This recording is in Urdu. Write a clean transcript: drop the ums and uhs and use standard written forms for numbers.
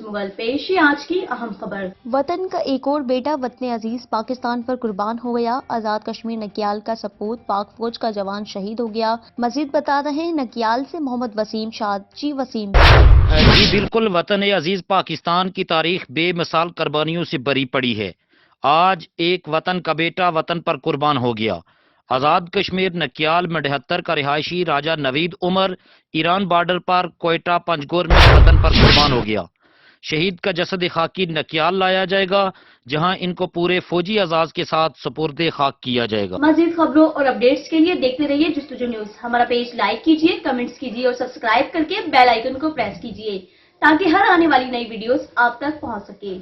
مغل پیشی آج کی اہم خبر۔ وطن کا ایک اور بیٹا وطن عزیز پاکستان پر قربان ہو گیا۔ آزاد کشمیر نکیال کا سپوت پاک فوج کا جوان شہید ہو گیا۔ مزید بتا رہے ہیں نکیال سے محمد وسیم شاد۔ جی وسیم۔ جی بالکل، وطن عزیز پاکستان کی تاریخ بے مثال قربانیوں سے بھری پڑی ہے۔ آج ایک وطن کا بیٹا وطن پر قربان ہو گیا۔ آزاد کشمیر نکیال میں 78 کا رہائشی راجہ نوید عمر ایران بارڈر پر کوئٹہ پنجگور میں وطن پر قربان ہو گیا۔ شہید کا جسد خاکی نکیال لایا جائے گا، جہاں ان کو پورے فوجی اعزاز کے ساتھ سپرد خاک کیا جائے گا۔ مزید خبروں اور اپڈیٹس کے لیے دیکھتے رہیے جستجو نیوز۔ ہمارا پیج لائک کیجیے، کمنٹس کیجیے اور سبسکرائب کر کے بیل آئیکن کو پریس کیجیے تاکہ ہر آنے والی نئی ویڈیوز آپ تک پہنچ سکے۔